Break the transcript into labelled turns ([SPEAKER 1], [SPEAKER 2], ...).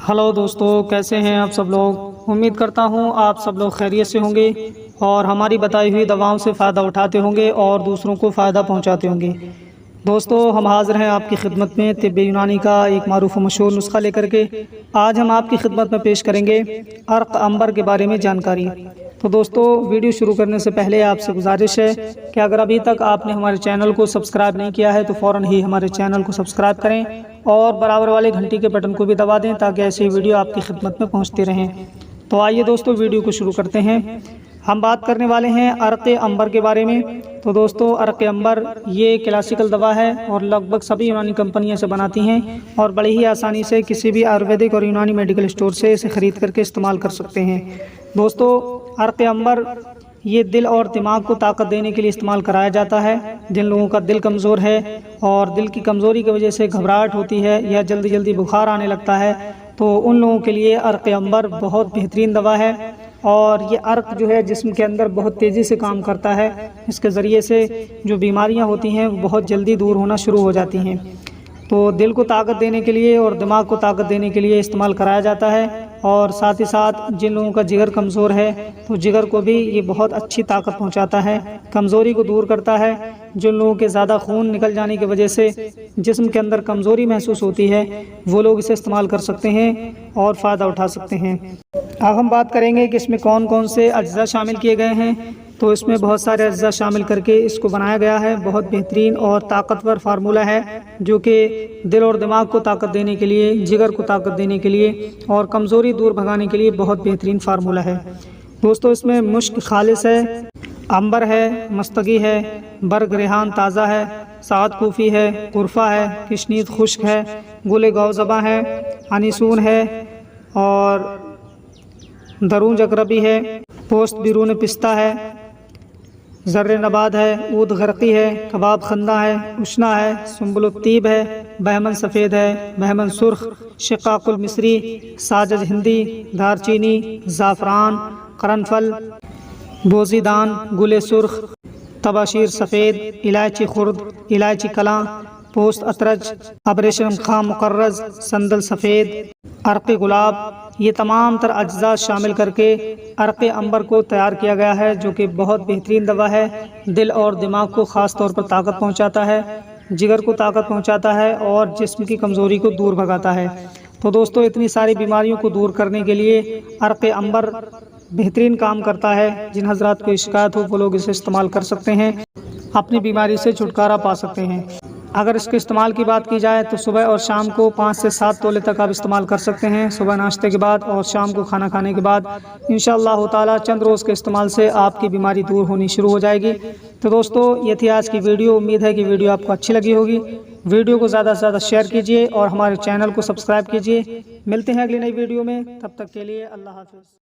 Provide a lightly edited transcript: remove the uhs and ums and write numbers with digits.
[SPEAKER 1] Hello दोस्तों, कैसे हैं आप सब लोग। उम्मीद करता हूं आप सब लोग खैरियत से होंगे और हमारी बताई हुई दवाओं से फ़ायदा उठाते होंगे और दूसरों को फ़ायदा पहुंचाते होंगे। दोस्तों, हम हाज़िर हैं आपकी खिदमत में तिब्बे यूनानी का एक मारूफ मशहूर नुस्खा लेकर के। आज हम आपकी खिदमत में पेश करेंगे अर्क अंबर के बारे में जानकारी। तो दोस्तों, वीडियो शुरू करने से पहले आपसे गुजारिश है कि अगर अभी तक आपने हमारे चैनल को सब्सक्राइब नहीं किया है तो फ़ौरन ही हमारे चैनल को सब्सक्राइब करें और बराबर वाले घंटी के बटन को भी दबा दें ताकि ऐसी वीडियो आपकी खिदमत में पहुंचती रहें। तो आइए दोस्तों, वीडियो को शुरू करते हैं। हम बात करने वाले हैं अर्क अंबर के बारे में। तो दोस्तों, अर्क अंबर ये क्लासिकल दवा है और लगभग सभी यूनानी कंपनियां से बनाती हैं और बड़ी ही आसानी से किसी भी आयुर्वेदिक और यूनानी मेडिकल स्टोर से इसे ख़रीद करके इस्तेमाल कर सकते हैं। दोस्तों, अर्क अंबर ये दिल और दिमाग को ताकत देने के लिए इस्तेमाल कराया जाता है। जिन लोगों का दिल कमज़ोर है और दिल की कमज़ोरी की वजह से घबराहट होती है या जल्दी जल्दी बुखार आने लगता है, तो उन लोगों के लिए अर्क अंबर बहुत बेहतरीन दवा है। और ये अर्क जो है जिस्म के अंदर बहुत तेज़ी से काम करता है। इसके ज़रिए से जो बीमारियां होती हैं वो बहुत जल्दी दूर होना शुरू हो जाती हैं। तो दिल को ताकत देने के लिए और दिमाग को ताकत देने के लिए इस्तेमाल कराया जाता है। और साथ ही साथ जिन लोगों का जिगर कमज़ोर है तो जिगर को भी ये बहुत अच्छी ताकत पहुंचाता है, कमज़ोरी को दूर करता है। जिन लोगों के ज़्यादा खून निकल जाने की वजह से जिस्म के अंदर कमज़ोरी महसूस होती है वो लोग इसे इस्तेमाल कर सकते हैं और फ़ायदा उठा सकते हैं। अब हम बात करेंगे कि इसमें कौन कौन से अज्जा शामिल किए गए हैं। तो इसमें बहुत सारे अज्जा शामिल करके इसको बनाया गया है। बहुत बेहतरीन और ताकतवर फार्मूला है जो कि दिल और दिमाग को ताकत देने के लिए, जिगर को ताकत देने के लिए और कमज़ोरी दूर भगाने के लिए बहुत बेहतरीन फार्मूला है। दोस्तों, इसमें मुश्क खालिस है, अंबर है, मस्तगी है, बर्ग रेहान ताज़ा है, साद कूफ़ी है, कुरफ़ा है, किशनीद खुश्क है, गुल गौज़बा है, अनीसून है और दरूंज अकरबी है, पोस्त बिरून पिस्ता है, ज़र्र नबाद है, ऊद गरकी है, कबाब खंदा है, उशना है, सुम्बुलुत्तीब है, बहमन सफ़ेद है, बहमन सुर्ख, शिकाकुल मिस्री, साजज हिंदी, दारचीनी, ज़ाफ़रान, करनफल, बोजीदान, गुले सुर्ख, तबाशीर सफ़ेद, इलायची खुर्द, इलायची कलां, पोस्त अतरज, अबरेशम खां मुकर्रज, संदल सफ़ेद, अर्क गुलाब, ये तमाम तर अज्जा शामिल करके अर्क अंबर को तैयार किया गया है जो कि बहुत बेहतरीन दवा है। दिल और दिमाग को ख़ास तौर पर ताकत पहुंचाता है, जिगर को ताकत पहुंचाता है और जिस्म की कमज़ोरी को दूर भगाता है। तो दोस्तों, इतनी सारी बीमारियों को दूर करने के लिए अर्क अंबर बेहतरीन काम करता है। जिन हजरात को शिकायत हो वो लोग इसे इस्तेमाल कर सकते हैं, अपनी बीमारी से छुटकारा पा सकते हैं। अगर इसके इस्तेमाल की बात की जाए तो सुबह और शाम को 5 से 7 तोले तक आप इस्तेमाल कर सकते हैं, सुबह नाश्ते के बाद और शाम को खाना खाने के बाद। इंशाअल्लाह ताला चंद रोज़ के इस्तेमाल से आपकी बीमारी दूर होनी शुरू हो जाएगी। तो दोस्तों, ये थी आज की वीडियो। उम्मीद है कि वीडियो आपको अच्छी लगी होगी। वीडियो को ज़्यादा से ज़्यादा शेयर कीजिए और हमारे चैनल को सब्सक्राइब कीजिए। मिलते हैं अगली नई वीडियो में, तब तक के लिए अल्लाह हाफ़िज़।